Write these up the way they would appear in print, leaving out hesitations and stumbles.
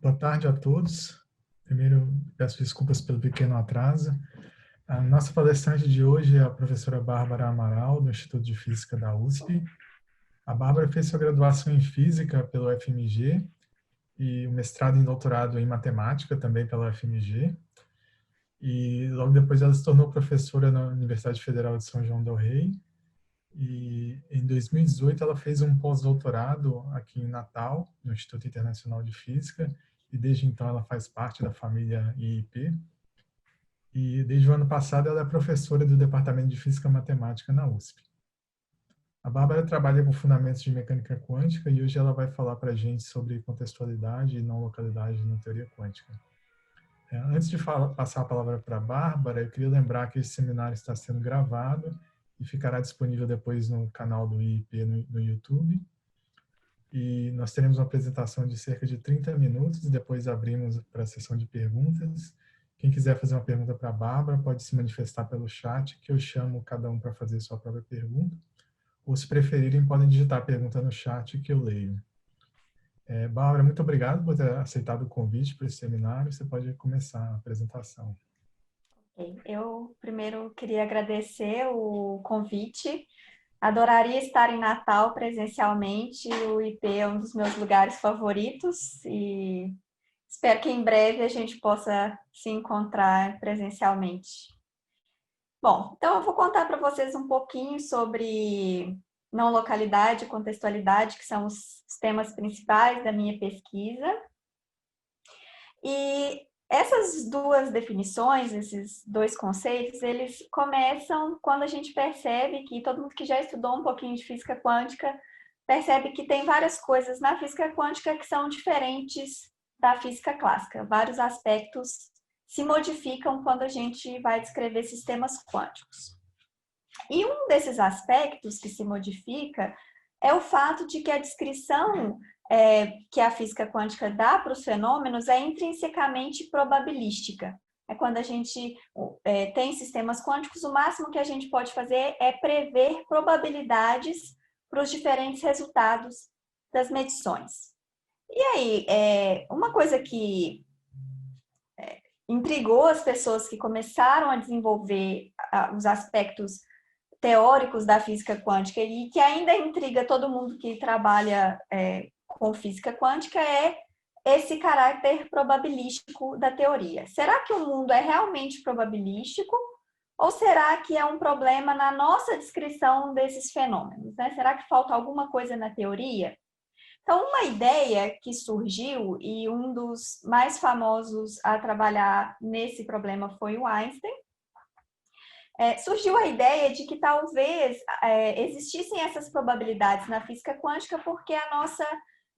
Boa tarde a todos. Primeiro, peço desculpas pelo pequeno atraso. A nossa palestrante de hoje é a professora Bárbara Amaral, do Instituto de Física da USP. A Bárbara fez sua graduação em Física pelo FMG e o mestrado e doutorado em Matemática também pela UFMG. E logo depois ela se tornou professora na Universidade Federal de São João del Rei. E em 2018 ela fez um pós-doutorado aqui em Natal, no Instituto Internacional de Física, e desde então ela faz parte da família IIP. E desde o ano passado ela é professora do Departamento de Física e Matemática na USP. A Bárbara trabalha com fundamentos de mecânica quântica e hoje ela vai falar para a gente sobre contextualidade e não localidade na teoria quântica. Antes de passar a palavra para a Bárbara, eu queria lembrar que esse seminário está sendo gravado e ficará disponível depois no canal do IIP no YouTube. E nós teremos uma apresentação de cerca de 30 minutos e depois abrimos para a sessão de perguntas. Quem quiser fazer uma pergunta para a Bárbara pode se manifestar pelo chat, que eu chamo cada um para fazer sua própria pergunta. Ou, se preferirem, podem digitar a pergunta no chat que eu leio. Bárbara, muito obrigado por ter aceitado o convite para esse seminário. Você pode começar a apresentação. Eu primeiro queria agradecer o convite. Adoraria estar em Natal presencialmente. O IP é um dos meus lugares favoritos e espero que em breve a gente possa se encontrar presencialmente. Bom, então eu vou contar para vocês um pouquinho sobre não localidade e contextualidade, que são os temas principais da minha pesquisa. E essas duas definições, esses dois conceitos, eles começam quando a gente percebe que todo mundo que já estudou um pouquinho de física quântica percebe que tem várias coisas na física quântica que são diferentes da física clássica. Vários aspectos se modificam quando a gente vai descrever sistemas quânticos. E um desses aspectos que se modifica é o fato de que a descrição que a física quântica dá para os fenômenos é intrinsecamente probabilística. É quando a gente tem sistemas quânticos, o máximo que a gente pode fazer é prever probabilidades para os diferentes resultados das medições. E aí, uma coisa que intrigou as pessoas que começaram a desenvolver os aspectos teóricos da física quântica e que ainda intriga todo mundo que trabalha com física quântica é esse caráter probabilístico da teoria. Será que o mundo é realmente probabilístico ou será que é um problema na nossa descrição desses fenômenos, né? Será que falta alguma coisa na teoria? Então, uma ideia que surgiu, e um dos mais famosos a trabalhar nesse problema foi o Einstein, surgiu a ideia de que talvez existissem essas probabilidades na física quântica porque a nossa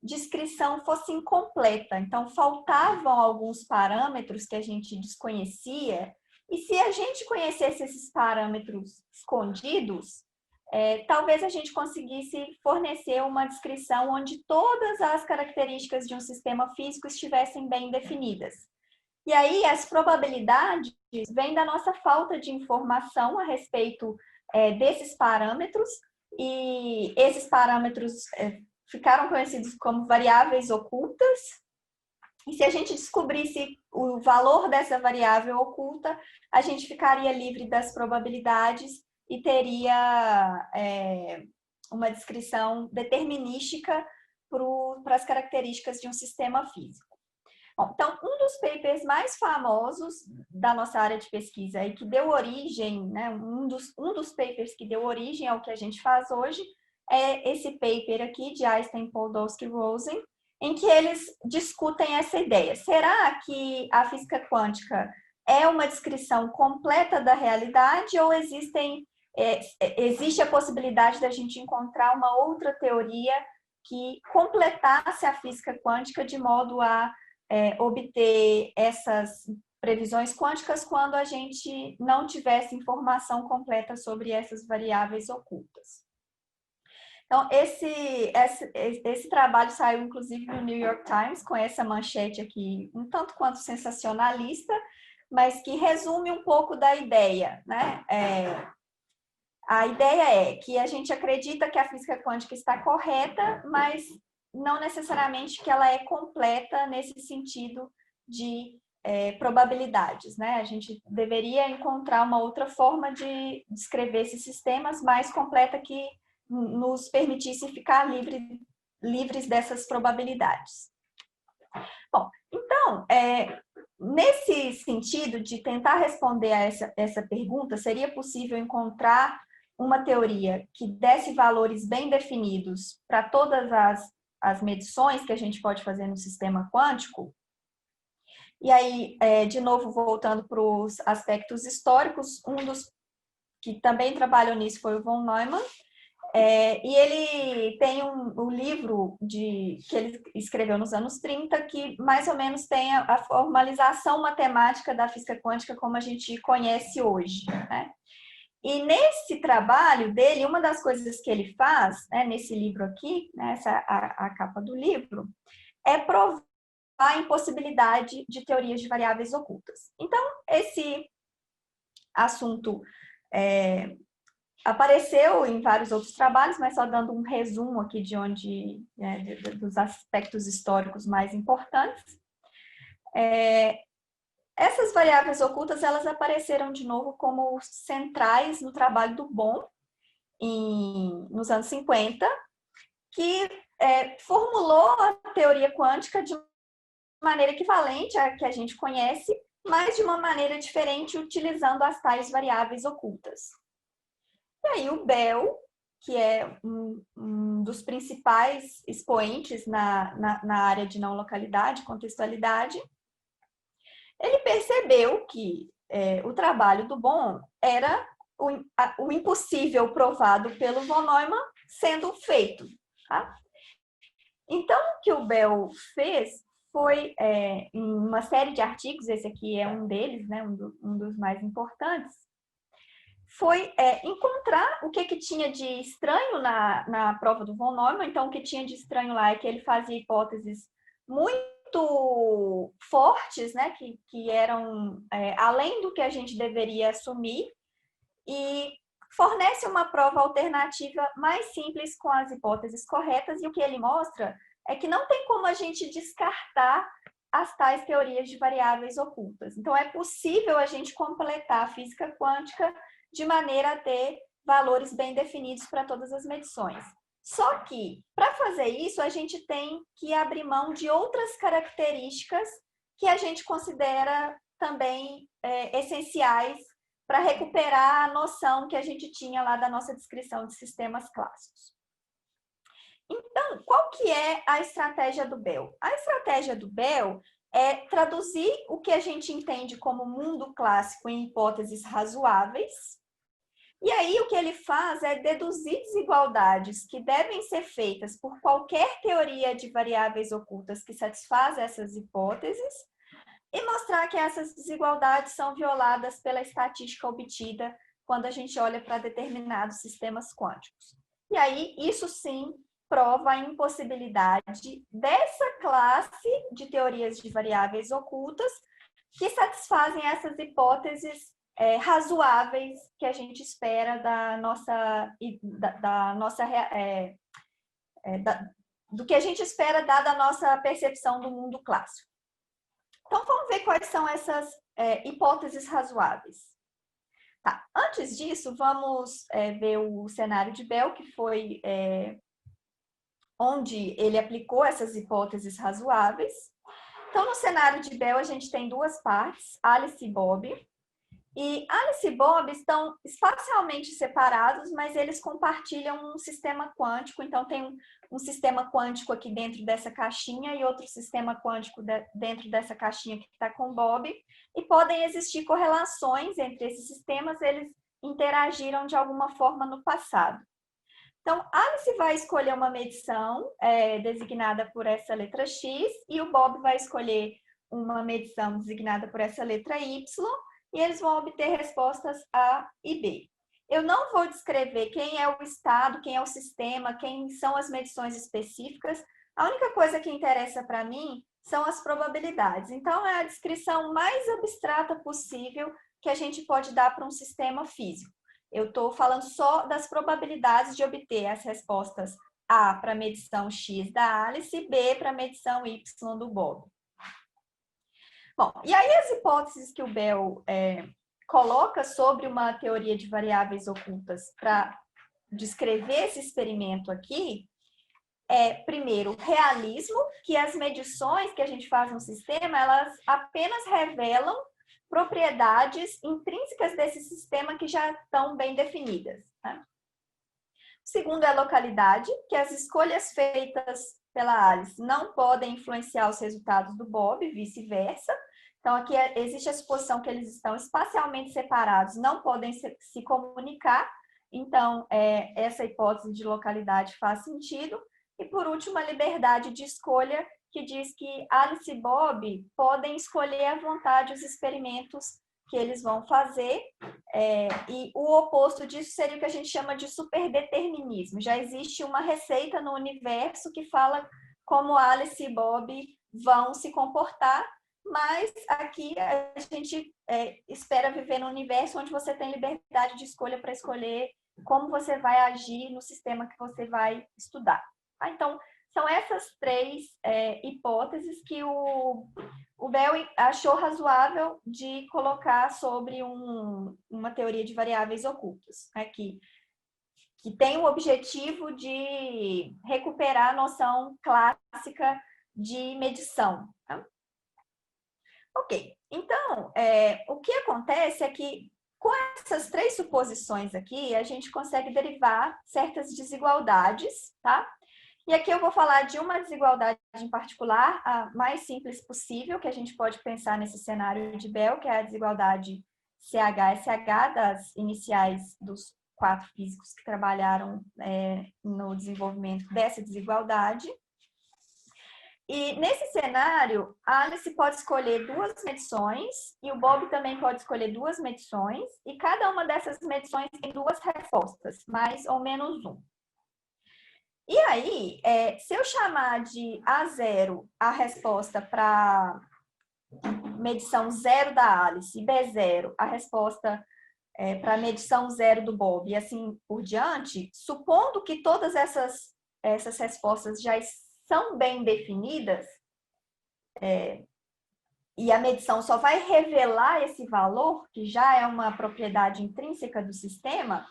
descrição fosse incompleta. Então, faltavam alguns parâmetros que a gente desconhecia, e se a gente conhecesse esses parâmetros escondidos, talvez a gente conseguisse fornecer uma descrição onde todas as características de um sistema físico estivessem bem definidas. E aí, as probabilidades vêm da nossa falta de informação a respeito desses parâmetros, e esses parâmetros ficaram conhecidos como variáveis ocultas. E se a gente descobrisse o valor dessa variável oculta, a gente ficaria livre das probabilidades e teria uma descrição determinística para as características de um sistema físico. Bom, então, um dos papers mais famosos da nossa área de pesquisa e que deu origem, né, um dos papers que deu origem ao que a gente faz hoje é esse paper aqui de Einstein, Podolsky e Rosen, em que eles discutem essa ideia. Será que a física quântica é uma descrição completa da realidade ou existe a possibilidade da gente encontrar uma outra teoria que completasse a física quântica de modo a obter essas previsões quânticas quando a gente não tivesse informação completa sobre essas variáveis ocultas. Então, esse trabalho saiu, inclusive, no New York Times, com essa manchete aqui, um tanto quanto sensacionalista, mas que resume um pouco da ideia, né? A ideia é que a gente acredita que a física quântica está correta, mas não necessariamente que ela é completa nesse sentido de probabilidades, né? A gente deveria encontrar uma outra forma de descrever esses sistemas mais completa que nos permitisse ficar livres dessas probabilidades. Bom, então, nesse sentido de tentar responder a essa pergunta, seria possível encontrar uma teoria que desse valores bem definidos para todas as medições que a gente pode fazer no sistema quântico? E aí, de novo, voltando para os aspectos históricos, um dos que também trabalhou nisso foi o von Neumann, e ele tem um livro que ele escreveu nos anos 30, que mais ou menos tem a formalização matemática da física quântica como a gente conhece hoje, né? E nesse trabalho dele, uma das coisas que ele faz, né, nesse livro aqui, né, essa a capa do livro, é provar a impossibilidade de teorias de variáveis ocultas. Então, esse assunto apareceu em vários outros trabalhos, mas só dando um resumo aqui de onde, dos aspectos históricos mais importantes. Essas variáveis ocultas, elas apareceram de novo como centrais no trabalho do Bohm, nos anos 50, que formulou a teoria quântica de maneira equivalente à que a gente conhece, mas de uma maneira diferente, utilizando as tais variáveis ocultas. E aí o Bell, que é um dos principais expoentes na área de não localidade, contextualidade, ele percebeu que o trabalho do Bohm era o impossível provado pelo von Neumann sendo feito. Tá? Então, o que o Bell fez foi, em uma série de artigos, esse aqui é um deles, né, um dos mais importantes, foi encontrar o que tinha de estranho na prova do von Neumann. Então, o que tinha de estranho lá é que ele fazia hipóteses muito fortes, né, que eram além do que a gente deveria assumir, e fornece uma prova alternativa mais simples com as hipóteses corretas, e o que ele mostra é que não tem como a gente descartar as tais teorias de variáveis ocultas. Então, é possível a gente completar a física quântica de maneira a ter valores bem definidos para todas as medições. Só que, para fazer isso, a gente tem que abrir mão de outras características que a gente considera também essenciais para recuperar a noção que a gente tinha lá da nossa descrição de sistemas clássicos. Então, qual que é a estratégia do Bell? A estratégia do Bell é traduzir o que a gente entende como mundo clássico em hipóteses razoáveis. E aí, o que ele faz é deduzir desigualdades que devem ser feitas por qualquer teoria de variáveis ocultas que satisfaz essas hipóteses e mostrar que essas desigualdades são violadas pela estatística obtida quando a gente olha para determinados sistemas quânticos. E aí, isso sim prova a impossibilidade dessa classe de teorias de variáveis ocultas que satisfazem essas hipóteses razoáveis que a gente espera do que a gente espera dada a nossa percepção do mundo clássico. Então, vamos ver quais são essas hipóteses razoáveis. Tá. Antes disso, vamos ver o cenário de Bell, que foi onde ele aplicou essas hipóteses razoáveis. Então, no cenário de Bell, a gente tem duas partes, Alice e Bob. E Alice e Bob estão espacialmente separados, mas eles compartilham um sistema quântico. Então, tem um sistema quântico aqui dentro dessa caixinha e outro sistema quântico dentro dessa caixinha que está com Bob. E podem existir correlações entre esses sistemas, eles interagiram de alguma forma no passado. Então, Alice vai escolher uma medição designada por essa letra X e o Bob vai escolher uma medição designada por essa letra Y, e eles vão obter respostas A e B. Eu não vou descrever quem é o estado, quem é o sistema, quem são as medições específicas. A única coisa que interessa para mim são as probabilidades. Então, é a descrição mais abstrata possível que a gente pode dar para um sistema físico. Eu estou falando só das probabilidades de obter as respostas A para a medição X da Alice e B para a medição Y do Bob. Bom, e aí as hipóteses que o Bell coloca sobre uma teoria de variáveis ocultas para descrever esse experimento aqui primeiro, realismo, que as medições que a gente faz no sistema, elas apenas revelam propriedades intrínsecas desse sistema que já estão bem definidas. Né? O segundo é localidade, que as escolhas feitas pela Alice não podem influenciar os resultados do Bob, vice-versa. Então, aqui existe a suposição que eles estão espacialmente separados, não podem se comunicar. Então, essa hipótese de localidade faz sentido. E, por último, a liberdade de escolha, que diz que Alice e Bob podem escolher à vontade os experimentos que eles vão fazer. E o oposto disso seria o que a gente chama de superdeterminismo. Já existe uma receita no universo que fala como Alice e Bob vão se comportar, mas aqui a gente espera viver num universo onde você tem liberdade de escolha para escolher como você vai agir no sistema que você vai estudar. Então, são essas três hipóteses que o Bell achou razoável de colocar sobre uma teoria de variáveis ocultas, né, que tem o objetivo de recuperar a noção clássica de medição. Tá? Ok, então, o que acontece é que com essas três suposições aqui, a gente consegue derivar certas desigualdades, tá? E aqui eu vou falar de uma desigualdade em particular, a mais simples possível, que a gente pode pensar nesse cenário de Bell, que é a desigualdade CH-SH, das iniciais dos 4 físicos que trabalharam no desenvolvimento dessa desigualdade. E nesse cenário, a Alice pode escolher 2 medições e o Bob também pode escolher 2 medições, e cada uma dessas medições tem 2 respostas, mais ou menos 1. E aí, se eu chamar de A0 a resposta para medição 0 da Alice e B0 a resposta para medição 0 do Bob e assim por diante, supondo que todas essas respostas já são bem definidas, e a medição só vai revelar esse valor, que já é uma propriedade intrínseca do sistema,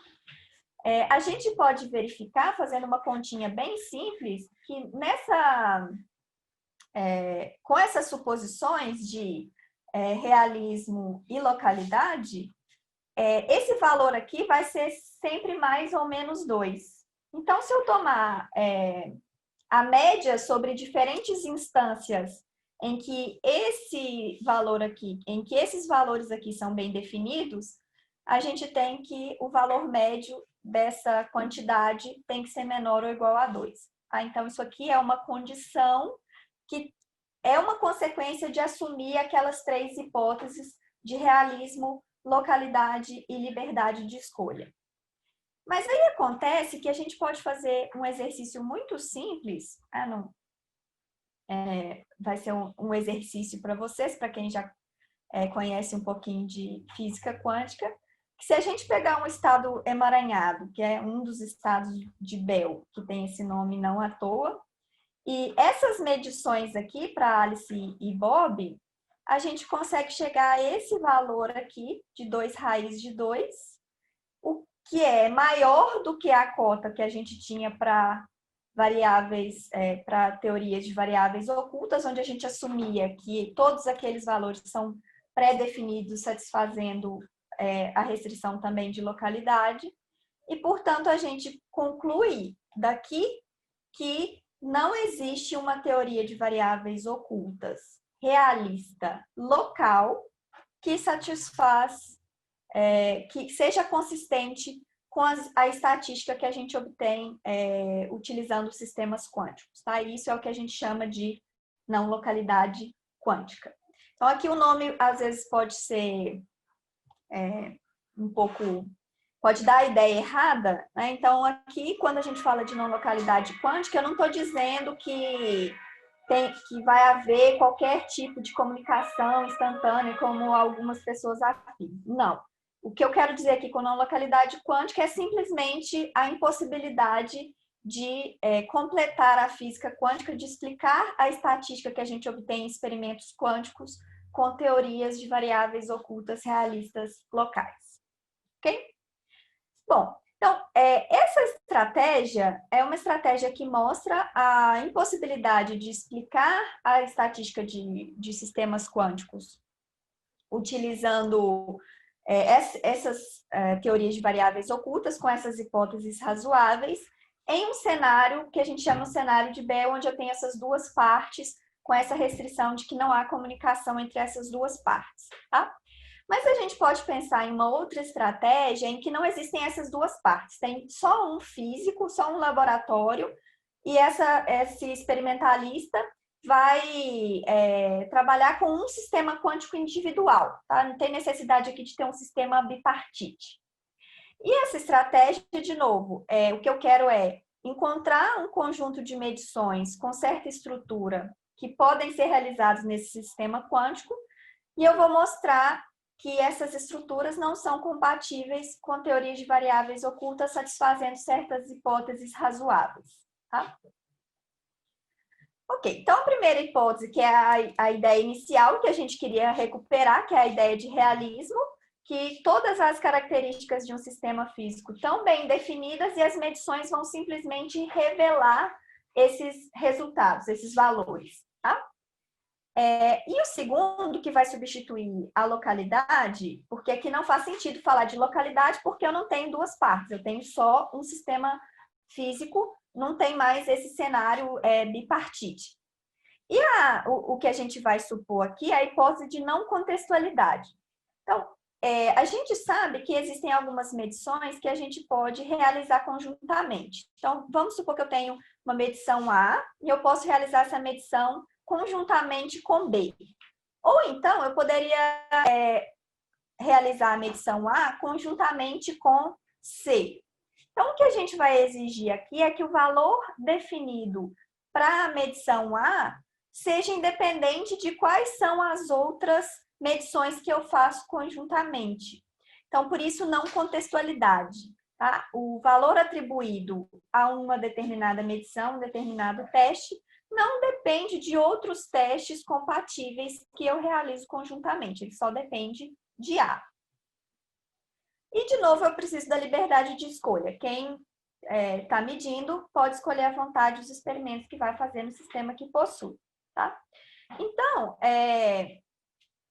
a gente pode verificar, fazendo uma continha bem simples, que com essas suposições de realismo e localidade, esse valor aqui vai ser sempre mais ou menos 2. Então, se eu tomar a média sobre diferentes instâncias em que esse valor aqui, em que esses valores aqui são bem definidos, a gente tem que o valor médio dessa quantidade tem que ser menor ou igual a 2. Então, isso aqui é uma condição que é uma consequência de assumir aquelas 3 hipóteses de realismo, localidade e liberdade de escolha. Mas aí acontece que a gente pode fazer um exercício muito simples, vai ser um exercício para vocês, para quem já conhece um pouquinho de física quântica, que se a gente pegar um estado emaranhado, que é um dos estados de Bell, que tem esse nome não à toa, e essas medições aqui para Alice e Bob, a gente consegue chegar a esse valor aqui de 2 raiz de 2, o que é maior do que a cota que a gente tinha para variáveis, para teorias de variáveis ocultas, onde a gente assumia que todos aqueles valores são pré-definidos, satisfazendo a restrição também de localidade, e, portanto, a gente conclui daqui que não existe uma teoria de variáveis ocultas realista, local, que satisfaz, que seja consistente com a estatística que a gente obtém utilizando sistemas quânticos. Tá? Isso é o que a gente chama de não localidade quântica. Então, aqui o nome, às vezes, pode ser pode dar a ideia errada, né? Então, aqui, quando a gente fala de não localidade quântica, eu não estou dizendo que vai haver qualquer tipo de comunicação instantânea, como algumas pessoas afirmam. Não. O que eu quero dizer aqui com não localidade quântica é simplesmente a impossibilidade de completar a física quântica, de explicar a estatística que a gente obtém em experimentos quânticos com teorias de variáveis ocultas realistas locais. Ok? Bom, então, essa estratégia é uma estratégia que mostra a impossibilidade de explicar a estatística de sistemas quânticos utilizando essas teorias de variáveis ocultas com essas hipóteses razoáveis em um cenário que a gente chama de cenário de Bell, onde eu tenho essas duas partes com essa restrição de que não há comunicação entre essas duas partes, tá? Mas a gente pode pensar em uma outra estratégia em que não existem essas duas partes. Tem só um físico, só um laboratório, e esse experimentalista vai trabalhar com um sistema quântico individual, tá? Não tem necessidade aqui de ter um sistema bipartite. E essa estratégia, de novo, o que eu quero é encontrar um conjunto de medições com certa estrutura que podem ser realizadas nesse sistema quântico, e eu vou mostrar que essas estruturas não são compatíveis com teorias de variáveis ocultas, satisfazendo certas hipóteses razoáveis, tá? Ok, então a primeira hipótese, que é a ideia inicial que a gente queria recuperar, que é a ideia de realismo, que todas as características de um sistema físico estão bem definidas e as medições vão simplesmente revelar esses resultados, esses valores, tá? E o segundo, que vai substituir a localidade, porque aqui não faz sentido falar de localidade, porque eu não tenho duas partes, eu tenho só um sistema físico, não tem mais esse cenário bipartite. E o que a gente vai supor aqui é a hipótese de não contextualidade. Então, a gente sabe que existem algumas medições que a gente pode realizar conjuntamente. Então, vamos supor que eu tenho uma medição A e eu posso realizar essa medição conjuntamente com B. Ou então, eu poderia realizar a medição A conjuntamente com C. Então, o que a gente vai exigir aqui é que o valor definido para a medição A seja independente de quais são as outras medições que eu faço conjuntamente. Então, por isso, não contextualidade. Tá? O valor atribuído a uma determinada medição, um determinado teste, não depende de outros testes compatíveis que eu realizo conjuntamente. Ele só depende de A. E, de novo, eu preciso da liberdade de escolha. Quem está medindo pode escolher à vontade os experimentos que vai fazer no sistema que possui. Tá? Então,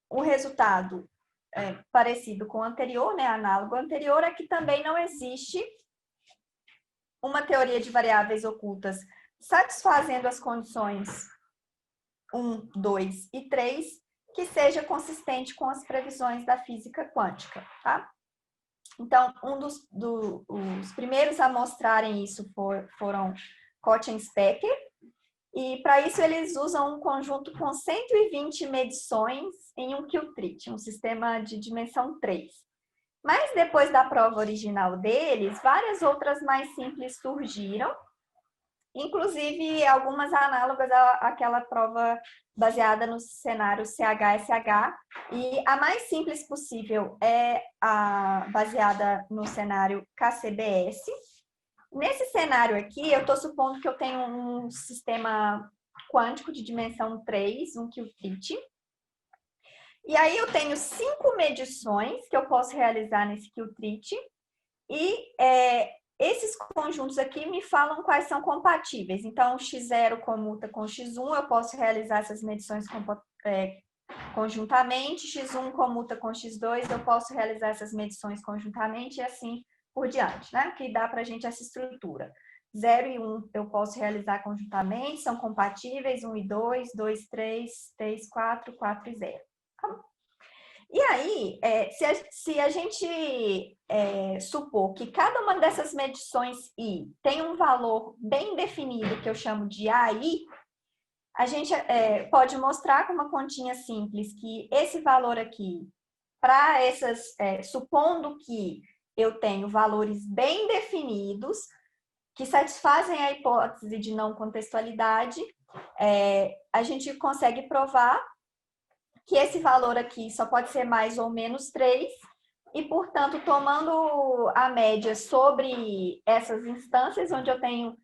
o resultado parecido com o anterior, né, análogo ao anterior, é que também não existe uma teoria de variáveis ocultas satisfazendo as condições 1, 2 e 3 que seja consistente com as previsões da física quântica. Tá? Então, os primeiros a mostrarem isso foram Koch e Specker, e para isso eles usam um conjunto com 120 medições em um Qtrit, um sistema de dimensão 3. Mas depois da prova original deles, várias outras mais simples surgiram, inclusive algumas análogas àquela prova baseada no cenário CH-SH, e a mais simples possível é a baseada no cenário KCBS. Nesse cenário aqui, eu estou supondo que eu tenho um sistema quântico de dimensão 3, um Qtrit, e aí eu tenho 5 medições que eu posso realizar nesse Qtrit, e esses conjuntos aqui me falam quais são compatíveis. Então, x0 comuta com x1, eu posso realizar essas medições conjuntamente, x1 comuta com x2, eu posso realizar essas medições conjuntamente e assim por diante, né? Que dá para a gente essa estrutura. 0 e 1 eu posso realizar conjuntamente, são compatíveis, 1 e 2, 2, 3, 3, 4, 4 e 0. E aí, se a gente supor que cada uma dessas medições I tem um valor bem definido, que eu chamo de AI, a gente pode mostrar com uma continha simples que esse valor aqui, para essas, supondo que eu tenho valores bem definidos, que satisfazem a hipótese de não contextualidade, a gente consegue provar que esse valor aqui só pode ser mais ou menos 3, e, portanto, tomando a média sobre essas instâncias, onde eu tenho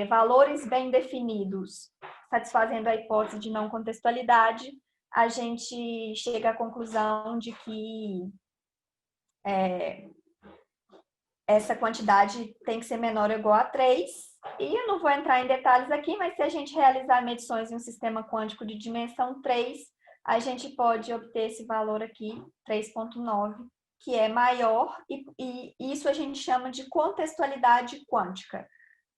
valores bem definidos, satisfazendo a hipótese de não contextualidade, a gente chega à conclusão de que essa quantidade tem que ser menor ou igual a 3, e eu não vou entrar em detalhes aqui, mas se a gente realizar medições em um sistema quântico de dimensão 3, a gente pode obter esse valor aqui, 3,9, que é maior, e isso a gente chama de contextualidade quântica.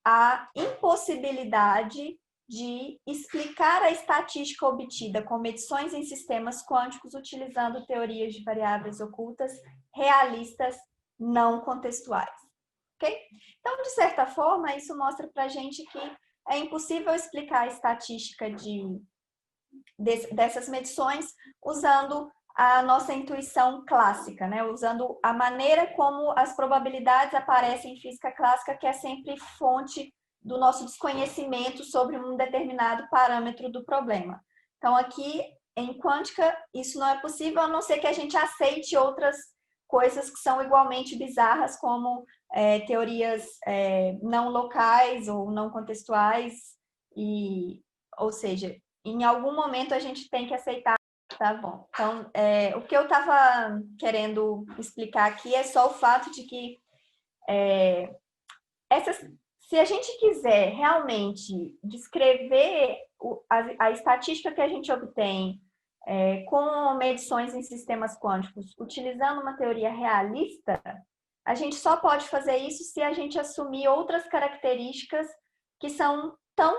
A impossibilidade de explicar a estatística obtida com medições em sistemas quânticos utilizando teorias de variáveis ocultas realistas não contextuais. Ok? Então, de certa forma, isso mostra para a gente que é impossível explicar a estatística dessas medições usando a nossa intuição clássica, né? Usando a maneira como as probabilidades aparecem em física clássica, que é sempre fonte do nosso desconhecimento sobre um determinado parâmetro do problema. Então, aqui em quântica, isso não é possível, a não ser que a gente aceite outras coisas que são igualmente bizarras, como teorias não locais ou não contextuais, ou seja, em algum momento a gente tem que aceitar. Tá bom. Então, o que eu estava querendo explicar aqui é só o fato de que se a gente quiser realmente descrever a estatística que a gente obtém com medições em sistemas quânticos, utilizando uma teoria realista, a gente só pode fazer isso se a gente assumir outras características que são tão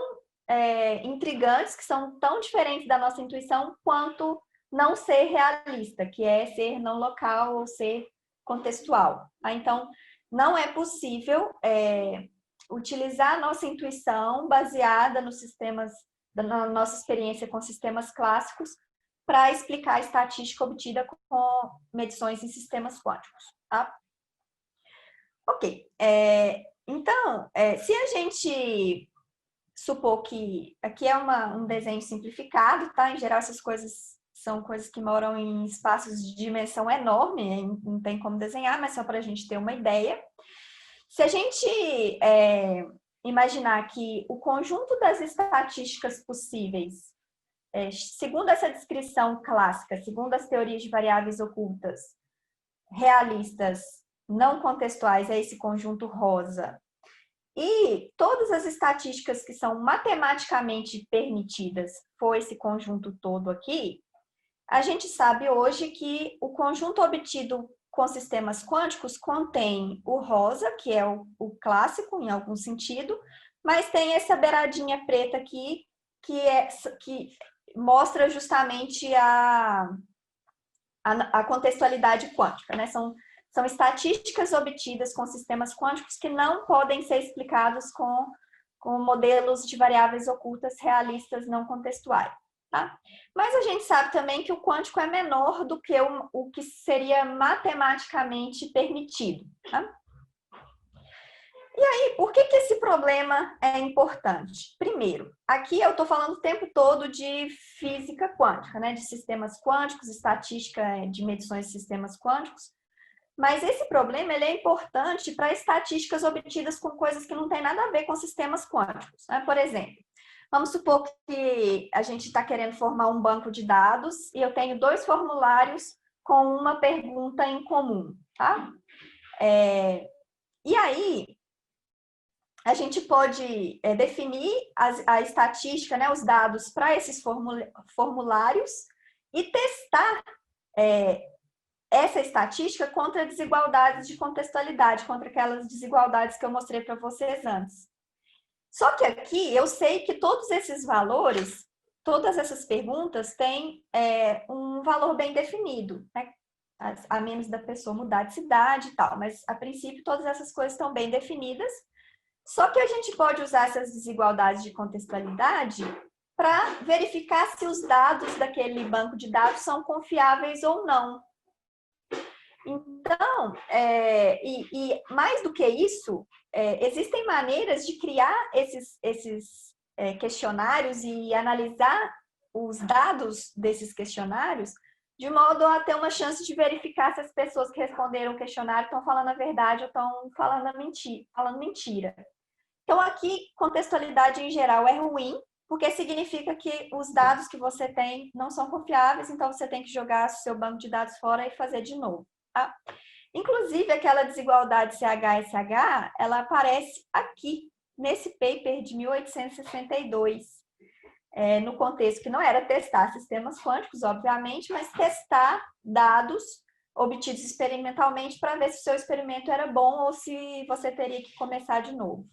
intrigantes, que são tão diferentes da nossa intuição, quanto não ser realista, que é ser não local ou ser contextual. Então, não é possível utilizar a nossa intuição baseada nos sistemas, na nossa experiência com sistemas clássicos, para explicar a estatística obtida com medições em sistemas quânticos. Tá? Ok. Então, se a gente supor que aqui é um desenho simplificado, tá? Em geral, essas coisas são coisas que moram em espaços de dimensão enorme, não tem como desenhar, mas só para a gente ter uma ideia. Se a gente imaginar que o conjunto das estatísticas possíveis, segundo essa descrição clássica, segundo as teorias de variáveis ocultas, realistas, não contextuais, é esse conjunto rosa, e todas as estatísticas que são matematicamente permitidas for esse conjunto todo aqui, a gente sabe hoje que o conjunto obtido com sistemas quânticos contém o rosa, que é o clássico em algum sentido, mas tem essa beiradinha preta aqui, que mostra justamente a contextualidade quântica, né? São estatísticas obtidas com sistemas quânticos que não podem ser explicados com modelos de variáveis ocultas realistas não contextuais. Tá? Mas a gente sabe também que o quântico é menor do que o que seria matematicamente permitido. Tá? E aí, por que esse problema é importante? Primeiro, aqui eu estou falando o tempo todo de física quântica, né? De sistemas quânticos, estatística de medições de sistemas quânticos, mas esse problema ele é importante para estatísticas obtidas com coisas que não tem nada a ver com sistemas quânticos. Né? Por exemplo, vamos supor que a gente está querendo formar um banco de dados e eu tenho 2 formulários com uma pergunta em comum. Tá? E aí, a gente pode definir a estatística, né, os dados para esses formulários e testar essa estatística contra desigualdades de contextualidade, contra aquelas desigualdades que eu mostrei para vocês antes. Só que aqui eu sei que todos esses valores, todas essas perguntas têm um valor bem definido, né? A menos da pessoa mudar de cidade e tal, mas a princípio todas essas coisas estão bem definidas. Só que a gente pode usar essas desigualdades de contextualidade para verificar se os dados daquele banco de dados são confiáveis ou não. Então, e mais do que isso, existem maneiras de criar esses questionários e analisar os dados desses questionários de modo a ter uma chance de verificar se as pessoas que responderam o questionário estão falando a verdade ou estão falando mentira. Então, aqui, contextualidade em geral é ruim, porque significa que os dados que você tem não são confiáveis, então você tem que jogar o seu banco de dados fora e fazer de novo. Tá? Inclusive, aquela desigualdade CH-SH, ela aparece aqui, nesse paper de 1862, no contexto que não era testar sistemas quânticos, obviamente, mas testar dados obtidos experimentalmente para ver se o seu experimento era bom ou se você teria que começar de novo.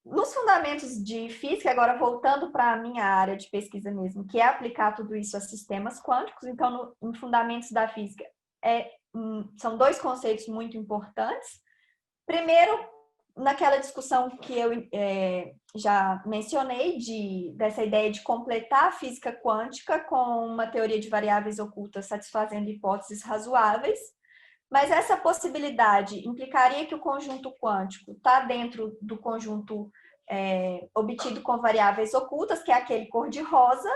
Nos fundamentos de física, agora voltando para a minha área de pesquisa mesmo, que é aplicar tudo isso a sistemas quânticos, então, em fundamentos da física, são dois conceitos muito importantes. Primeiro, naquela discussão que eu já mencionei, dessa ideia de completar a física quântica com uma teoria de variáveis ocultas satisfazendo hipóteses razoáveis, mas essa possibilidade implicaria que o conjunto quântico está dentro do conjunto obtido com variáveis ocultas, que é aquele cor-de-rosa,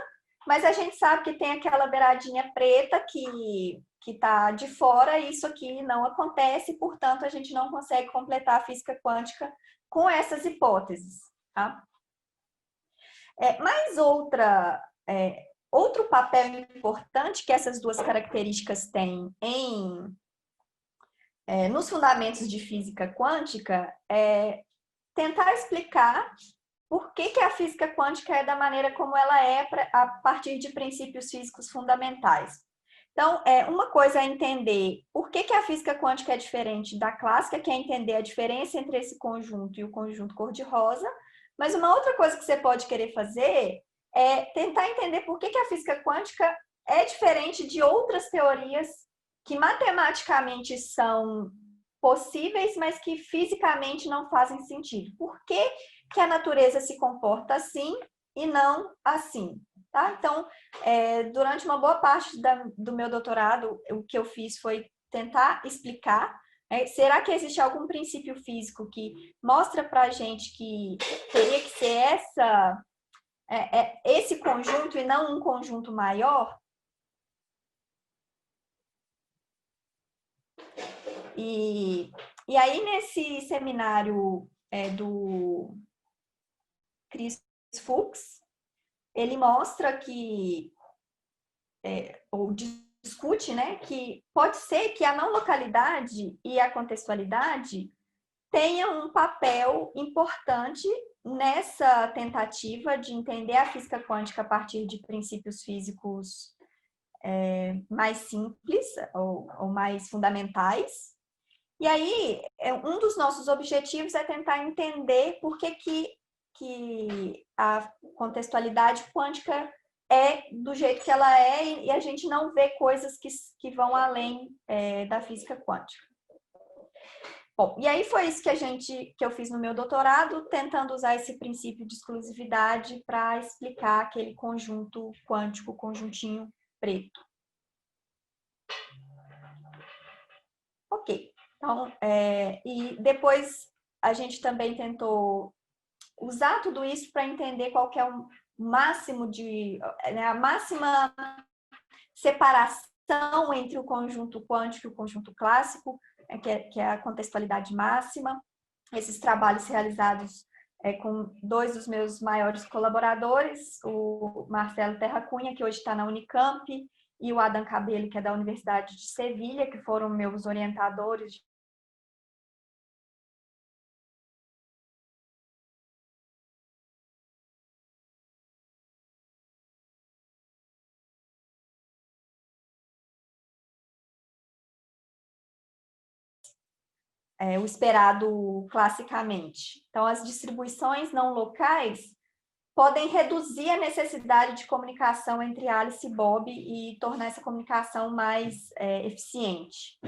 mas a gente sabe que tem aquela beiradinha preta que está de fora, e isso aqui não acontece, portanto, a gente não consegue completar a física quântica com essas hipóteses. Tá? Mas outro papel importante que essas duas características têm nos fundamentos de física quântica é tentar explicar por que a física quântica é da maneira como ela é a partir de princípios físicos fundamentais. Então, uma coisa é entender por que a física quântica é diferente da clássica, que é entender a diferença entre esse conjunto e o conjunto cor-de-rosa, mas uma outra coisa que você pode querer fazer é tentar entender por que a física quântica é diferente de outras teorias que matematicamente são possíveis, mas que fisicamente não fazem sentido. Por que a natureza se comporta assim e não assim? Tá? Então, durante uma boa parte do meu doutorado, o que eu fiz foi tentar explicar, será que existe algum princípio físico que mostra para a gente que teria que ser esse conjunto e não um conjunto maior? E aí, nesse seminário do Chris Fuchs, ele mostra que, ou discute, né, que pode ser que a não localidade e a contextualidade tenham um papel importante nessa tentativa de entender a física quântica a partir de princípios físicos mais simples ou mais fundamentais. E aí, um dos nossos objetivos é tentar entender por que a contextualidade quântica é do jeito que ela é e a gente não vê coisas que vão além da física quântica. Bom, e aí foi isso que eu fiz no meu doutorado, tentando usar esse princípio de exclusividade para explicar aquele conjunto quântico, conjuntinho preto. Ok. Então, e depois a gente também tentou usar tudo isso para entender qual que é o máximo a máxima separação entre o conjunto quântico e o conjunto clássico, que é a contextualidade máxima. Esses trabalhos realizados com dois dos meus maiores colaboradores, o Marcelo Terra Cunha, que hoje está na Unicamp, e o Adam Cabello, que é da Universidade de Sevilha, que foram meus orientadores o esperado classicamente. Então, as distribuições não locais podem reduzir a necessidade de comunicação entre Alice e Bob e tornar essa comunicação mais eficiente.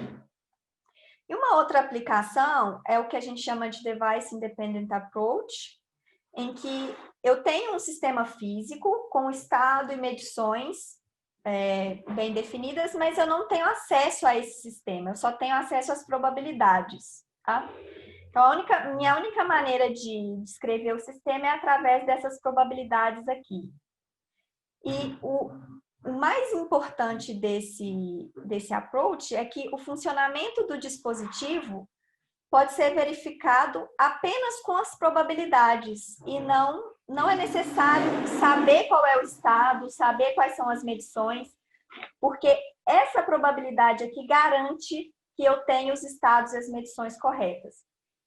E uma outra aplicação é o que a gente chama de Device Independent Approach, em que eu tenho um sistema físico com estado e medições bem definidas, mas eu não tenho acesso a esse sistema, eu só tenho acesso às probabilidades. Tá? Então, minha única maneira de descrever o sistema é através dessas probabilidades aqui. E o mais importante desse approach é que o funcionamento do dispositivo pode ser verificado apenas com as probabilidades e não é necessário saber qual é o estado, saber quais são as medições, porque essa probabilidade aqui garante que eu tenho os estados e as medições corretas.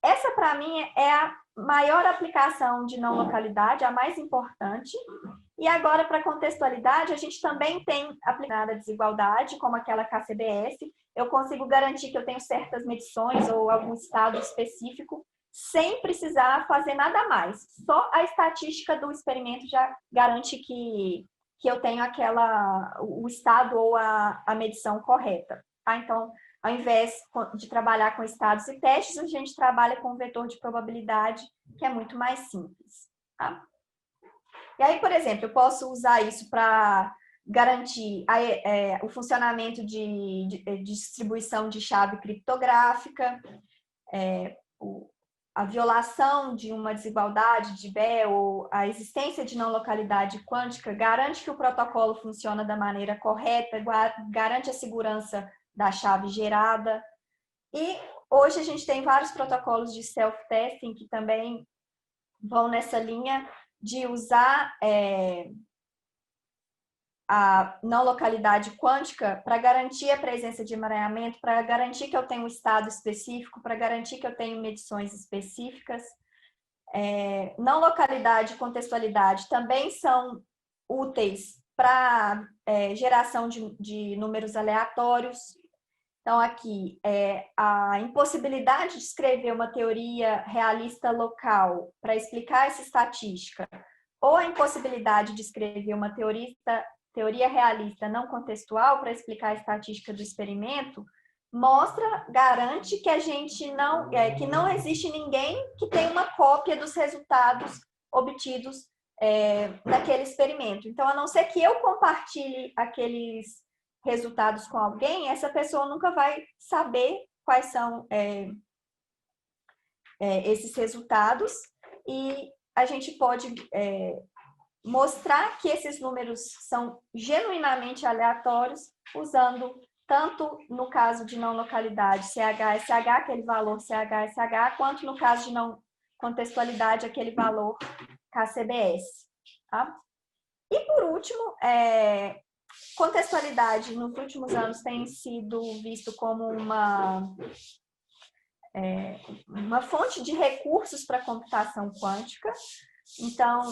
Essa, para mim, é a maior aplicação de não localidade, a mais importante. E agora, para contextualidade, a gente também tem aplicada a desigualdade, como aquela KCBS. Eu consigo garantir que eu tenho certas medições ou algum estado específico, sem precisar fazer nada mais. Só a estatística do experimento já garante que eu tenho o estado ou a medição correta. Tá? Então, ao invés de trabalhar com estados e testes, a gente trabalha com um vetor de probabilidade, que é muito mais simples. Tá? E aí, por exemplo, eu posso usar isso para garantir o funcionamento de distribuição de chave criptográfica, a violação de uma desigualdade de Bell ou a existência de não localidade quântica garante que o protocolo funciona da maneira correta, garante a segurança da chave gerada. E hoje a gente tem vários protocolos de self-testing que também vão nessa linha de usar a não localidade quântica para garantir a presença de emaranhamento, para garantir que eu tenho um estado específico, para garantir que eu tenho medições específicas. Não localidade e contextualidade também são úteis para geração de números aleatórios. Então, aqui, a impossibilidade de escrever uma teoria realista local para explicar essa estatística, ou a impossibilidade de escrever uma teoria realista não contextual para explicar a estatística do experimento, garante que que não existe ninguém que tenha uma cópia dos resultados obtidos naquele experimento. Então, a não ser que eu compartilhe aqueles resultados com alguém, essa pessoa nunca vai saber quais são esses resultados, e a gente pode mostrar que esses números são genuinamente aleatórios, usando tanto no caso de não localidade CH-SH, aquele valor CH-SH, quanto no caso de não contextualidade, aquele valor KCBS. Tá? E por último, contextualidade nos últimos anos tem sido visto como uma fonte de recursos para a computação quântica. Então,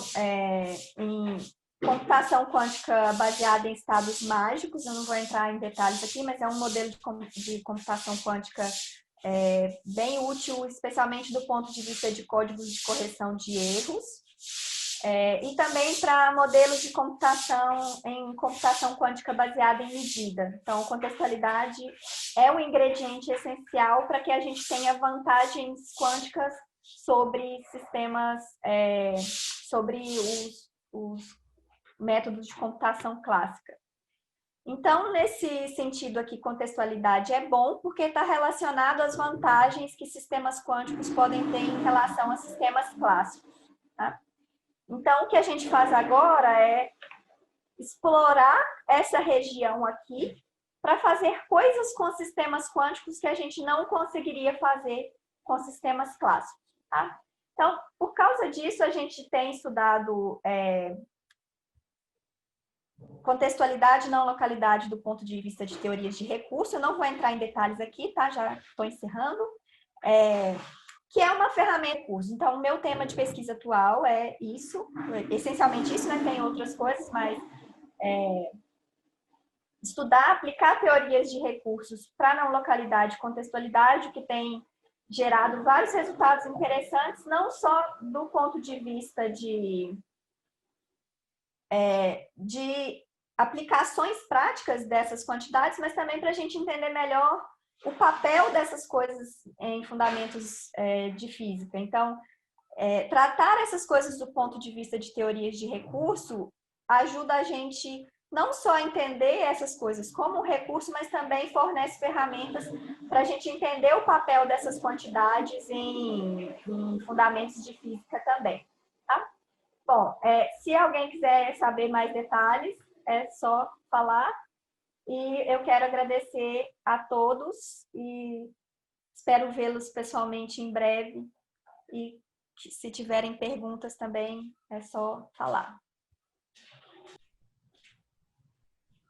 em computação quântica baseada em estados mágicos, eu não vou entrar em detalhes aqui, mas é um modelo de computação quântica bem útil, especialmente do ponto de vista de códigos de correção de erros. E também para modelos de computação em computação quântica baseada em medida. Então, contextualidade é um ingrediente essencial para que a gente tenha vantagens quânticas sobre sistemas, sobre os métodos de computação clássica. Então, nesse sentido aqui, contextualidade é bom porque está relacionado às vantagens que sistemas quânticos podem ter em relação a sistemas clássicos. Tá? Então, o que a gente faz agora é explorar essa região aqui para fazer coisas com sistemas quânticos que a gente não conseguiria fazer com sistemas clássicos. Tá? Então, por causa disso, a gente tem estudado contextualidade e não localidade do ponto de vista de teorias de recurso. Eu não vou entrar em detalhes aqui, tá? Já estou encerrando. Que é uma ferramenta de recurso. Então, o meu tema de pesquisa atual é isso, essencialmente isso, né? Tem outras coisas, mas estudar, aplicar teorias de recursos para não localidade e contextualidade, que tem gerado vários resultados interessantes, não só do ponto de vista de aplicações práticas dessas quantidades, mas também para a gente entender melhor o papel dessas coisas em fundamentos de física. Então, tratar essas coisas do ponto de vista de teorias de recurso ajuda a gente não só a entender essas coisas como recurso, mas também fornece ferramentas para a gente entender o papel dessas quantidades em fundamentos de física também. Tá? Bom, se alguém quiser saber mais detalhes, é só falar. E eu quero agradecer a todos e Espero vê-los pessoalmente em breve e se tiverem perguntas também é só falar.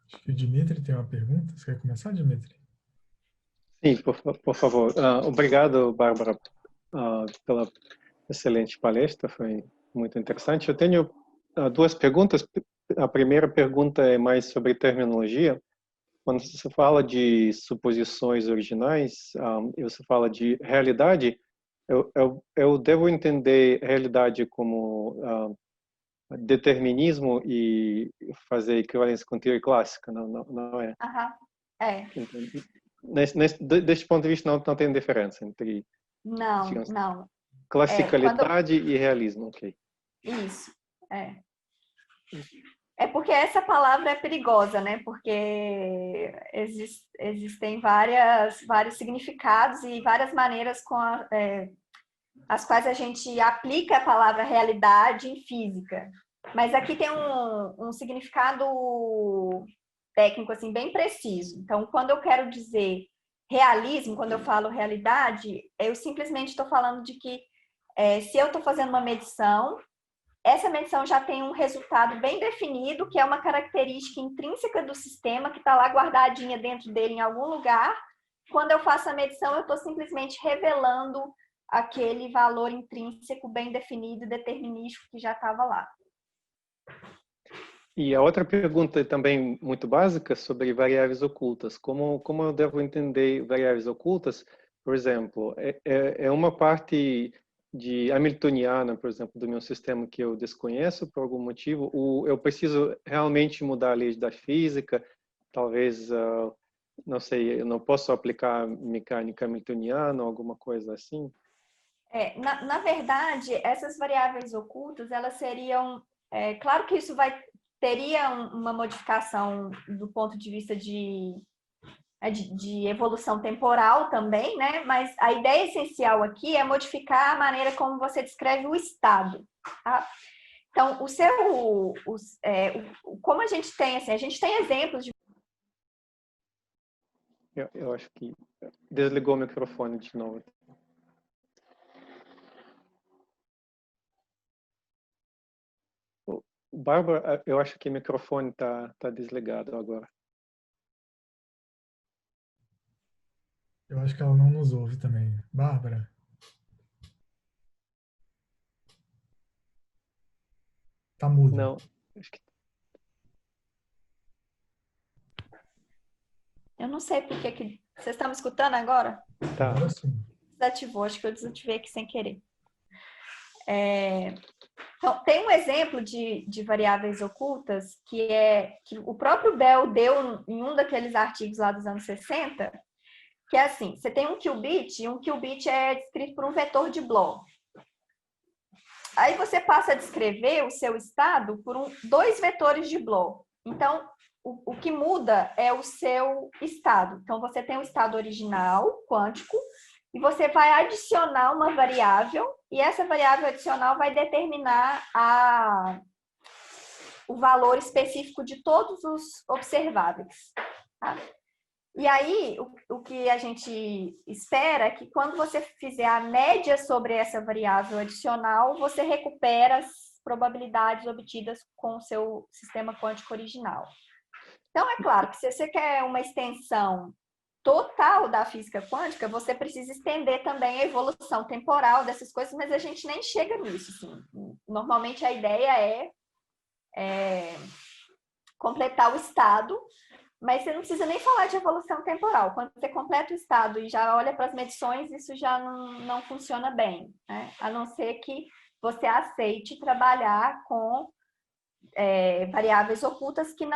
Acho que o Dimitri tem uma pergunta. Você quer começar, Dimitri? Sim, por favor. Obrigado, Bárbara, pela excelente palestra, foi muito interessante. Eu tenho duas perguntas. A primeira pergunta é mais sobre terminologia. Quando você fala de suposições originais, e você fala de realidade, eu devo entender realidade como determinismo e fazer equivalência com teoria clássica, não é? É. Deste ponto de vista, não tem diferença entre Não. classicalidade e realismo, ok. Isso, é. É porque essa palavra é perigosa, né? Porque existem vários significados e várias maneiras as quais a gente aplica a palavra realidade em física. Mas aqui tem um significado técnico assim bem preciso. Então, quando eu quero dizer realismo, quando eu falo realidade, eu simplesmente estou falando de que se eu estou fazendo uma medição, essa medição já tem um resultado bem definido, que é uma característica intrínseca do sistema, que está lá guardadinha dentro dele em algum lugar. Quando eu faço a medição, eu estou simplesmente revelando aquele valor intrínseco bem definido e determinístico que já estava lá. E a outra pergunta é também muito básica sobre variáveis ocultas. Como eu devo entender variáveis ocultas? Por exemplo, é uma parte de hamiltoniana, por exemplo, do meu sistema que eu desconheço por algum motivo, ou eu preciso realmente mudar a lei da física, talvez, não sei, eu não posso aplicar mecânica hamiltoniana ou alguma coisa assim? Na verdade, essas variáveis ocultas, elas seriam... claro que isso teria uma modificação do ponto de vista de evolução temporal também, né? Mas a ideia essencial aqui é modificar a maneira como você descreve o estado. Tá? Então, como a gente tem, assim, a gente tem exemplos de... Eu acho que desligou o microfone de novo. Bárbara, eu acho que o microfone tá desligado agora. Eu acho que ela não nos ouve também. Bárbara? Tá mudo. Não, acho que... Eu não sei por que... Vocês estão me escutando agora? Tá. Agora sim. Desativou, acho que eu desativei aqui sem querer. Então, tem um exemplo de variáveis ocultas que o próprio Bell deu em um daqueles artigos lá dos anos 60, que é assim, você tem um qubit, e um qubit é descrito por um vetor de Bloch. Aí você passa a descrever o seu estado por dois vetores de Bloch. Então, o que muda é o seu estado. Então, você tem o estado original, quântico, e você vai adicionar uma variável, e essa variável adicional vai determinar o valor específico de todos os observáveis. Tá? E aí, o que a gente espera é que quando você fizer a média sobre essa variável adicional, você recupera as probabilidades obtidas com o seu sistema quântico original. Então, é claro que se você quer uma extensão total da física quântica, você precisa estender também a evolução temporal dessas coisas, mas a gente nem chega nisso. Assim. Normalmente, a ideia é completar o estado, mas você não precisa nem falar de evolução temporal. Quando você completa o estado e já olha para as medições, isso já não funciona bem, né? A não ser que você aceite trabalhar com variáveis ocultas que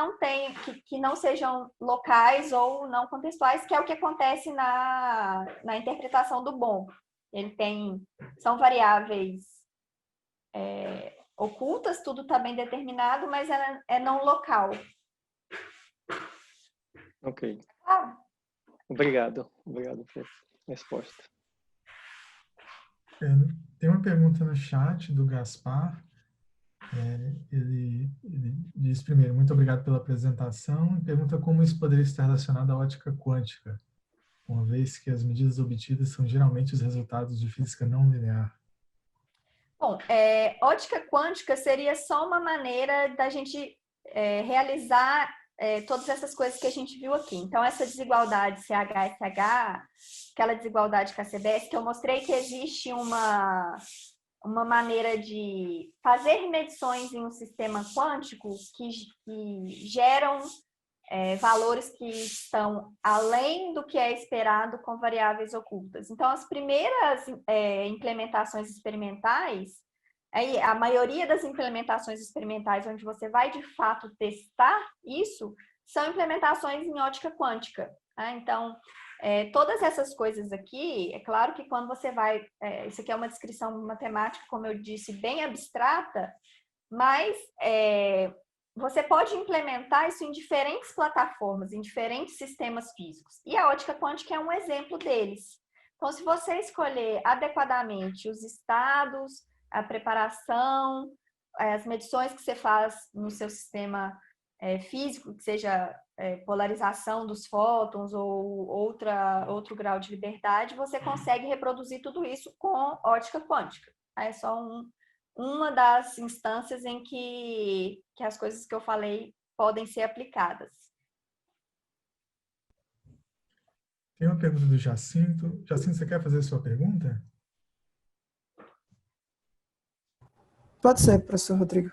não sejam locais ou não contextuais, que é o que acontece na interpretação do Bohm. São variáveis ocultas, tudo está bem determinado, mas é não local. Ok. Obrigado pela resposta. Tem uma pergunta no chat do Gaspar. Ele diz primeiro, muito obrigado pela apresentação, e pergunta como isso poderia estar relacionado à ótica quântica. uma vez que as medidas obtidas são geralmente os resultados de física não linear? Bom, ótica quântica seria só uma maneira da gente realizar todas essas coisas que a gente viu aqui. Então, essa desigualdade CH-SH, aquela desigualdade KCBS, que eu mostrei que existe uma maneira de fazer medições em um sistema quântico que geram valores que estão além do que é esperado com variáveis ocultas. Então, as primeiras implementações experimentais, a maioria das implementações experimentais onde você vai, de fato, testar isso, são implementações em ótica quântica. Tá? Então, todas essas coisas aqui, é claro que quando você vai... isso aqui é uma descrição matemática, como eu disse, bem abstrata, mas você pode implementar isso em diferentes plataformas, em diferentes sistemas físicos. E a ótica quântica é um exemplo deles. Então, se você escolher adequadamente os estados, a preparação, as medições que você faz no seu sistema físico, que seja polarização dos fótons ou outro grau de liberdade, você consegue reproduzir tudo isso com ótica quântica. É só uma das instâncias em que as coisas que eu falei podem ser aplicadas. Tem uma pergunta do Jacinto. Jacinto, você quer fazer a sua pergunta? Pode ser, professor Rodrigo.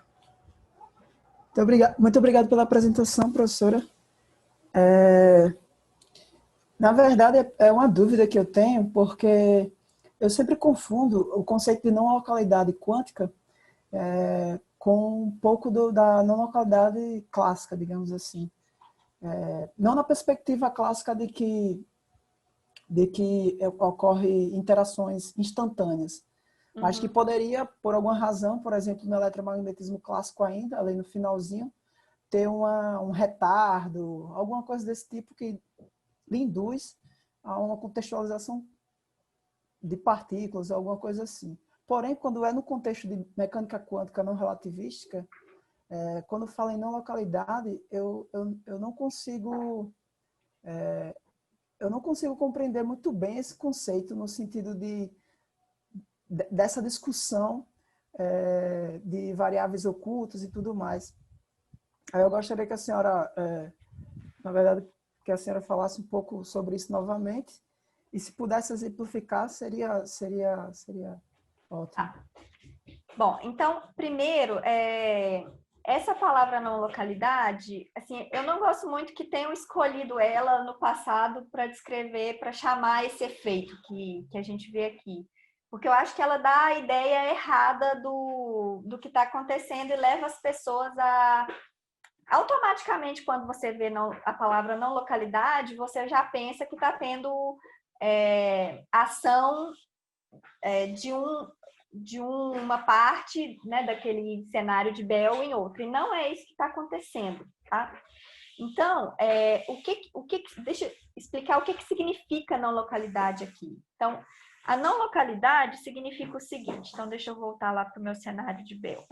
Muito obrigado pela apresentação, professora. Na verdade, é uma dúvida que eu tenho, porque eu sempre confundo o conceito de não localidade quântica com um pouco da não localidade clássica, digamos assim. Não na perspectiva clássica de que ocorre interações instantâneas, mas que poderia, por alguma razão, por exemplo, no eletromagnetismo clássico ainda, ali no finalzinho, ter um retardo, alguma coisa desse tipo que lhe induz a uma contextualização de partículas, alguma coisa assim. Porém, quando é no contexto de mecânica quântica não relativística, quando falo em não localidade, eu não consigo compreender muito bem esse conceito no sentido dessa discussão de variáveis ocultas e tudo mais. Aí eu gostaria que a senhora, na verdade, que a senhora falasse um pouco sobre isso novamente, e se pudesse exemplificar, seria ótimo. Bom, então, primeiro, essa palavra não localidade, assim, eu não gosto muito que tenham escolhido ela no passado para descrever, para chamar esse efeito que a gente vê aqui. Porque eu acho que ela dá a ideia errada do que está acontecendo e leva as pessoas a... Automaticamente, quando você vê a palavra não localidade, você já pensa que está tendo ação de uma parte, né, daquele cenário de Bell em outra. E não é isso que está acontecendo, tá? Então, deixa eu explicar o que significa não localidade aqui. Então, a não localidade significa o seguinte. Então, deixa eu voltar lá para o meu cenário de Bell.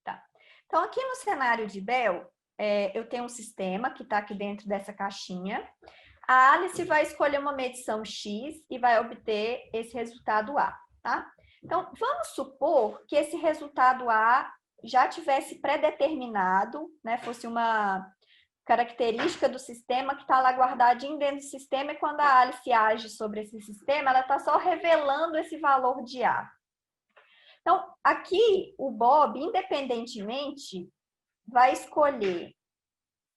Tá. Então, aqui no cenário de Bell, eu tenho um sistema que está aqui dentro dessa caixinha. A Alice vai escolher uma medição X e vai obter esse resultado A, tá? Então, vamos supor que esse resultado A já tivesse pré-determinado, né? Fosse uma característica do sistema que está lá guardadinho dentro do sistema, e quando a Alice age sobre esse sistema, ela está só revelando esse valor de A. Então, aqui, o Bob, independentemente, vai escolher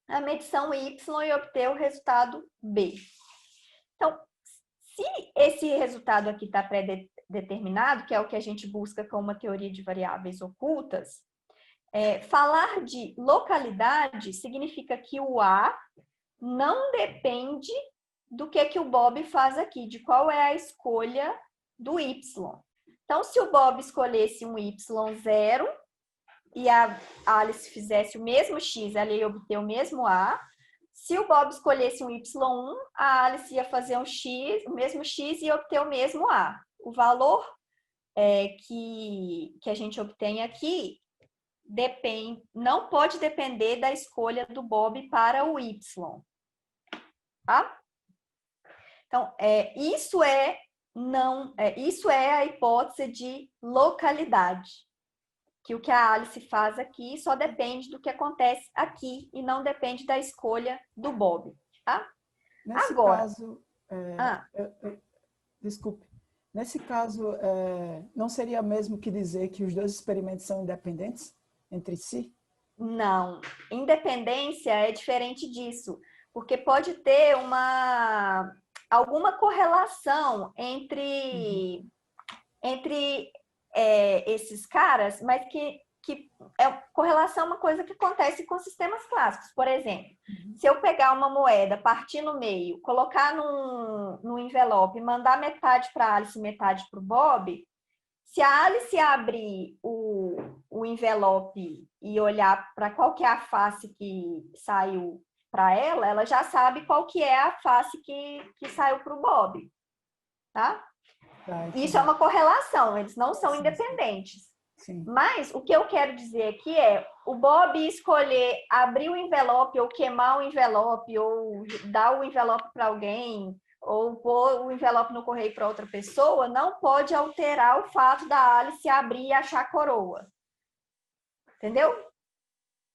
a medição Y e obter o resultado B. Então, se esse resultado aqui está pré-determinado, que é o que a gente busca com uma teoria de variáveis ocultas, falar de localidade significa que o A não depende do que o Bob faz aqui, de qual é a escolha do Y. Então, se o Bob escolhesse um Y0, e a Alice fizesse o mesmo X, ela ia obter o mesmo A. Se o Bob escolhesse um Y1, a Alice ia fazer o mesmo X e obter o mesmo A. O valor que a gente obtém aqui não pode depender da escolha do Bob para o Y. Tá? Então, isso é a hipótese de localidade. Que o que a Alice faz aqui só depende do que acontece aqui e não depende da escolha do Bob. Tá? Nesse Agora, caso, desculpe, nesse caso, não seria mesmo que dizer que os dois experimentos são independentes entre si? Não, independência é diferente disso, porque pode ter alguma correlação entre esses caras, mas que correlação é uma coisa que acontece com sistemas clássicos. Por exemplo, se eu pegar uma moeda, partir no meio, colocar num envelope, mandar metade para a Alice e metade para o Bob, se a Alice abrir o envelope e olhar para qual que é a face que saiu para ela, ela já sabe qual que é a face que saiu para o Bob. Tá? Isso é uma correlação, eles não são independentes. Sim. Mas o que eu quero dizer aqui é o Bob escolher abrir o envelope ou queimar o envelope ou dar o envelope para alguém ou pôr o envelope no correio para outra pessoa não pode alterar o fato da Alice abrir e achar a coroa. Entendeu?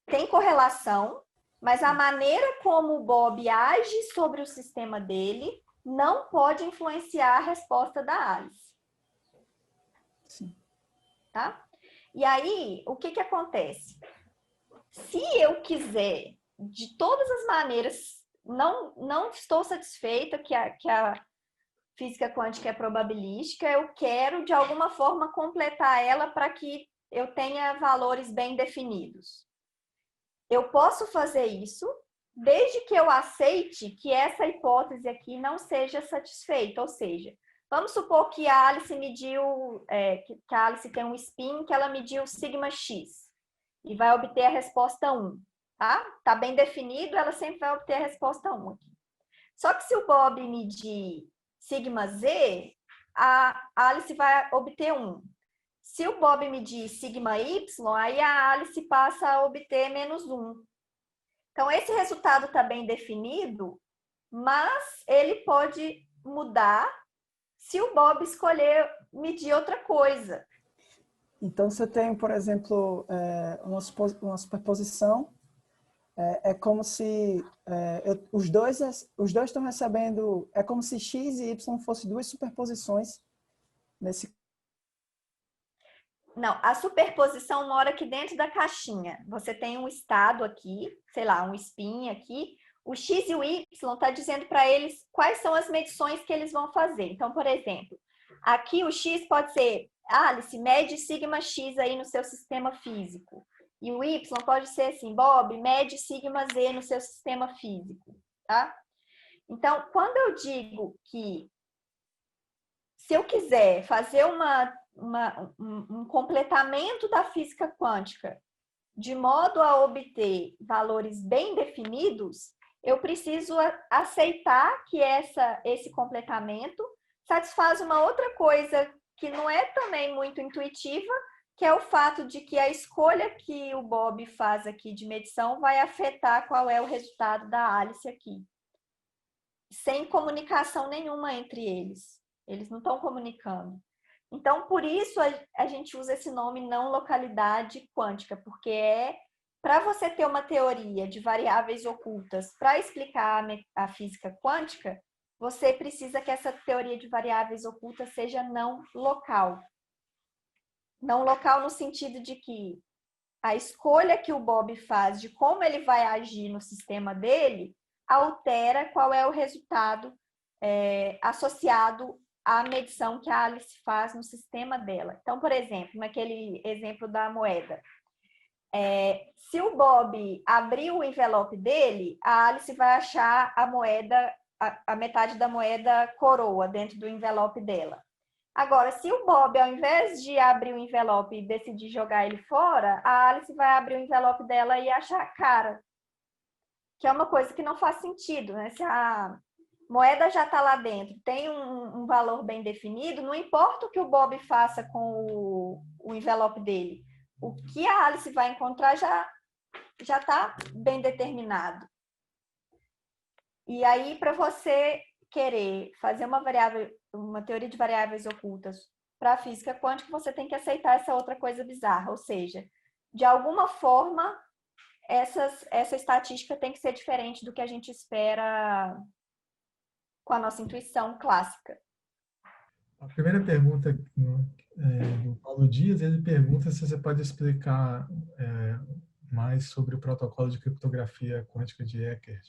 Tem correlação, mas a maneira como o Bob age sobre o sistema dele não pode influenciar a resposta da Alice. Sim. Tá? E aí, o que acontece? Se eu quiser, de todas as maneiras, não estou satisfeita que a física quântica é probabilística, eu quero, de alguma forma, completar ela para que eu tenha valores bem definidos. Eu posso fazer isso desde que eu aceite que essa hipótese aqui não seja satisfeita, ou seja, vamos supor que a Alice mediu, que a Alice tem um spin, que ela mediu σx e vai obter a resposta 1, tá? Tá bem definido, ela sempre vai obter a resposta 1 aqui. Só que se o Bob medir σz, a Alice vai obter 1. Se o Bob medir σy, aí a Alice passa a obter menos 1. Então, esse resultado está bem definido, mas ele pode mudar se o Bob escolher medir outra coisa. Então, você tem, por exemplo, uma superposição. É como se os dois estão recebendo... É como se x e y fossem duas superposições nesse... Não, a superposição mora aqui dentro da caixinha. Você tem um estado aqui, sei lá, um spin aqui. O x e o y está dizendo para eles quais são as medições que eles vão fazer. Então, por exemplo, aqui o x pode ser, Alice, mede σx aí no seu sistema físico. E o y pode ser assim, Bob, mede σz no seu sistema físico, tá? Então, quando eu digo que se eu quiser fazer um completamento da física quântica de modo a obter valores bem definidos, eu preciso aceitar que esse completamento satisfaz uma outra coisa que não é também muito intuitiva, que é o fato de que a escolha que o Bob faz aqui de medição vai afetar qual é o resultado da Alice aqui. Sem comunicação nenhuma entre eles. Eles não estão comunicando. Então, por isso a gente usa esse nome não localidade quântica, porque para você ter uma teoria de variáveis ocultas para explicar a física quântica, você precisa que essa teoria de variáveis ocultas seja não local. Não local no sentido de que a escolha que o Bob faz de como ele vai agir no sistema dele altera qual é o resultado associado à medição que a Alice faz no sistema dela. Então, por exemplo, naquele exemplo da moeda, se o Bob abrir o envelope dele, a Alice vai achar a moeda, a metade da moeda coroa dentro do envelope dela. Agora, se o Bob, ao invés de abrir o envelope e decidir jogar ele fora, a Alice vai abrir o envelope dela e achar a cara. Que é uma coisa que não faz sentido, né? Se a moeda já está lá dentro, tem um valor bem definido, não importa o que o Bob faça com o envelope dele. o que a Alice vai encontrar já está bem determinado. E aí, para você querer fazer uma teoria de variáveis ocultas para a física quântica, você tem que aceitar essa outra coisa bizarra, ou seja, de alguma forma, essa estatística tem que ser diferente do que a gente espera com a nossa intuição clássica. A primeira pergunta do Paulo Dias, ele pergunta se você pode explicar mais sobre o protocolo de criptografia quântica de Eckert.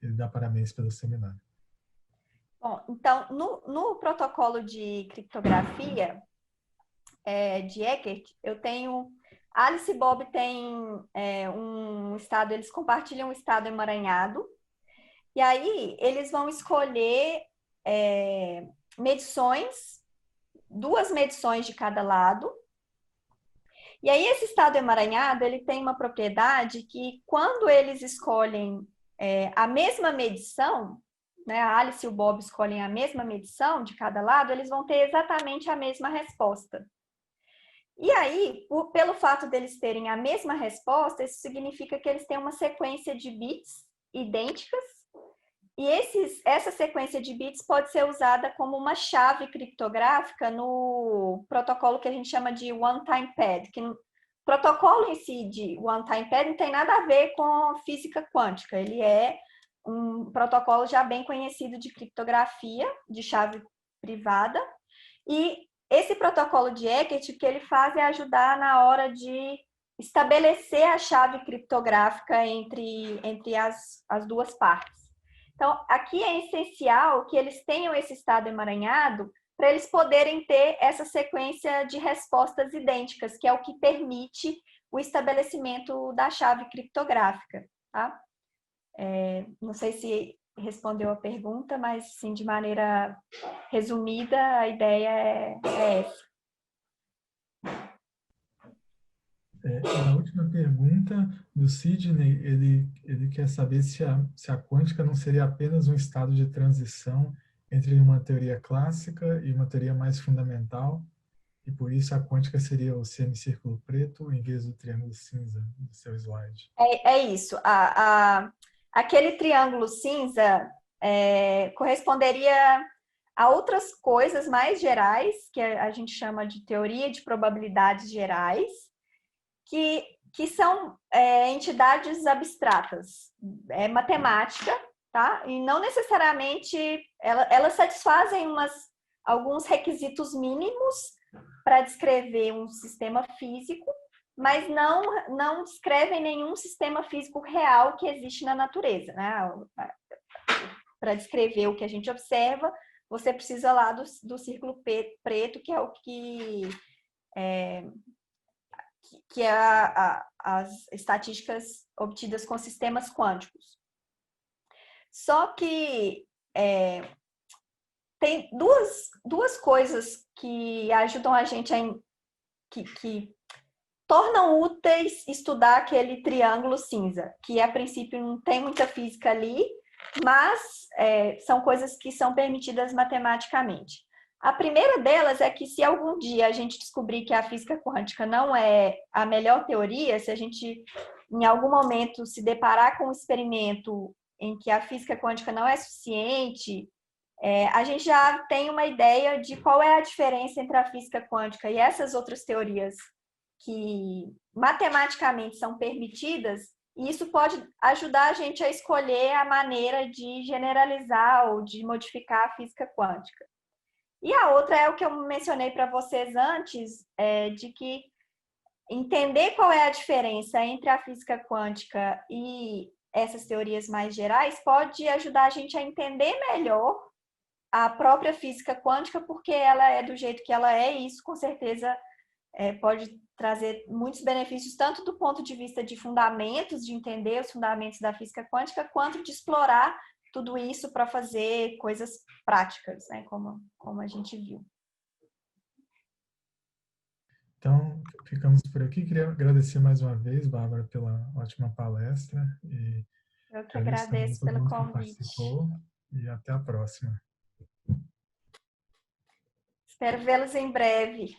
Ele dá parabéns pelo seminário. Bom, então, no protocolo de criptografia de Eckert, eu tenho... Alice e Bob têm um estado, eles compartilham um estado emaranhado, e aí eles vão escolher medições, 2 medições de cada lado. E aí esse estado emaranhado, ele tem uma propriedade que quando eles escolhem a mesma medição, né, a Alice e o Bob escolhem a mesma medição de cada lado, eles vão ter exatamente a mesma resposta. E aí, pelo fato deles terem a mesma resposta, isso significa que eles têm uma sequência de bits idênticas, e essa sequência de bits pode ser usada como uma chave criptográfica no protocolo que a gente chama de one-time pad, que o protocolo em si de one-time pad não tem nada a ver com física quântica, ele é um protocolo já bem conhecido de criptografia, de chave privada, e esse protocolo de Eckert, o que ele faz é ajudar na hora de estabelecer a chave criptográfica entre as 2 partes. Então, aqui é essencial que eles tenham esse estado emaranhado para eles poderem ter essa sequência de respostas idênticas, que é o que permite o estabelecimento da chave criptográfica. Tá? Não sei se respondeu a pergunta, mas, sim, de maneira resumida, a ideia é essa. A última pergunta do Sidney, ele quer saber se a quântica não seria apenas um estado de transição entre uma teoria clássica e uma teoria mais fundamental, e por isso a quântica seria o semicírculo preto em vez do triângulo cinza do seu slide. É isso. Aquele triângulo cinza corresponderia a outras coisas mais gerais, que a gente chama de teoria de probabilidades gerais, que são entidades abstratas. É matemática, tá? E não necessariamente elas satisfazem alguns requisitos mínimos para descrever um sistema físico, mas não descrevem nenhum sistema físico real que existe na natureza, né? Para descrever o que a gente observa, você precisa lá do círculo preto, que é o que as estatísticas obtidas com sistemas quânticos. Só que tem duas coisas que ajudam a gente que tornam úteis estudar aquele triângulo cinza, que a princípio não tem muita física ali, mas são coisas que são permitidas matematicamente. A primeira delas é que se algum dia a gente descobrir que a física quântica não é a melhor teoria, se a gente em algum momento se deparar com um experimento em que a física quântica não é suficiente, a gente já tem uma ideia de qual é a diferença entre a física quântica e essas outras teorias que matematicamente são permitidas, e isso pode ajudar a gente a escolher a maneira de generalizar ou de modificar a física quântica. E a outra é o que eu mencionei para vocês antes, de que entender qual é a diferença entre a física quântica e essas teorias mais gerais pode ajudar a gente a entender melhor a própria física quântica, porque ela é do jeito que ela é, e isso com certeza pode trazer muitos benefícios, tanto do ponto de vista de fundamentos, de entender os fundamentos da física quântica, quanto de explorar tudo isso para fazer coisas práticas, né, como a gente viu. Então, ficamos por aqui. Queria agradecer mais uma vez, Bárbara, pela ótima palestra. E eu que agradeço pelo convite. E até a próxima. Espero vê-los em breve.